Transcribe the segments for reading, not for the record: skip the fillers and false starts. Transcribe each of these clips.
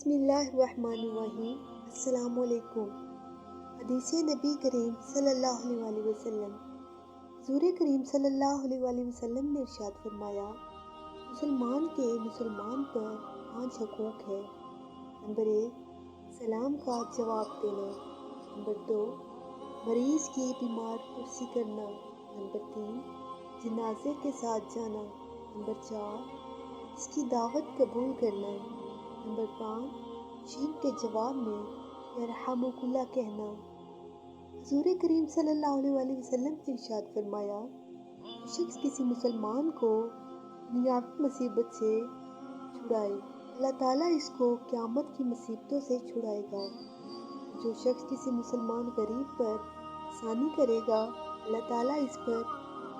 بسم اللہ الرحمن الرحیم۔ السلام علیکم۔ حدیث نبی کریم صلی اللہ علیہ وسلم۔ حضور کریم صلی اللہ علیہ وسلم نے ارشاد فرمایا، مسلمان کے مسلمان پر 5 حقوق ہے۔ نمبر 1، سلام کا جواب دینا۔ نمبر 2، مریض کی بیمار پرسی کرنا۔ نمبر 3، جنازے کے ساتھ جانا۔ نمبر 4، اس کی دعوت قبول کرنا۔ نمبر 5، چھینک کے جواب میں یرحمک اللہ کہنا۔ حضور کریم صلی اللہ علیہ وسلم نے ارشاد فرمایا، جو شخص کسی مسلمان کو دنیاوی مصیبت سے چھڑائے، اللہ تعالیٰ اس کو قیامت کی مصیبتوں سے چھڑائے گا۔ جو شخص کسی مسلمان غریب پر آسانی کرے گا، اللہ تعالیٰ اس پر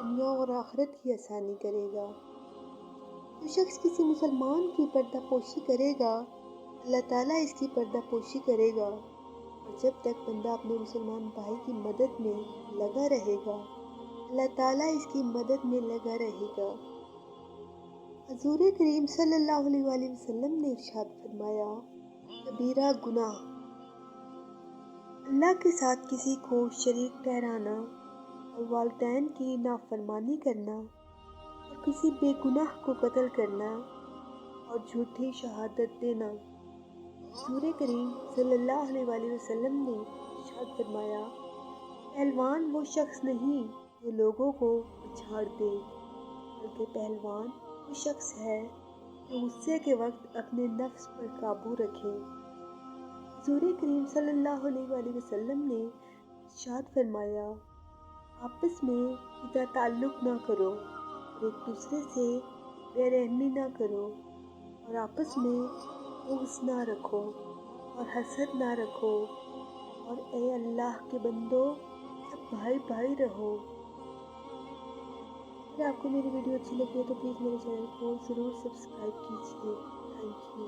دنیا اور آخرت کی آسانی کرے گا۔ جو شخص کسی مسلمان کی پردہ پوشی کرے گا، اللہ تعالیٰ اس کی پردہ پوشی کرے گا۔ اور جب تک بندہ اپنے مسلمان بھائی کی مدد میں لگا رہے گا، اللہ تعالیٰ اس کی مدد میں لگا رہے گا۔ حضور کریم صلی اللہ علیہ وسلم نے ارشاد فرمایا، کبیرہ گناہ اللہ کے ساتھ کسی کو شریک ٹھہرانا اور والدین کی نافرمانی کرنا اور کسی بے گناہ کو قتل کرنا اور جھوٹی شہادت دینا۔ حضور کریم صلی اللہ علیہ وسلم نے ارشاد فرمایا، پہلوان وہ شخص نہیں جو لوگوں کو پچھاڑ دے، بلکہ پہلوان وہ شخص ہے جو غصے کے وقت اپنے نفس پر قابو رکھے۔ حضور کریم صلی اللہ علیہ وسلم نے ارشاد فرمایا، آپس میں قطع تعلق نہ کرو اور ایک دوسرے سے بے رحمی نہ کرو اور آپس میں بغض نہ رکھو اور حسد نہ رکھو، اور اے اللہ کے بندو، سب بھائی بھائی رہو۔ اگر آپ کو میری ویڈیو اچھی لگی ہے تو پلیز میرے چینل کو ضرور سبسکرائب کیجیے۔ Thank you.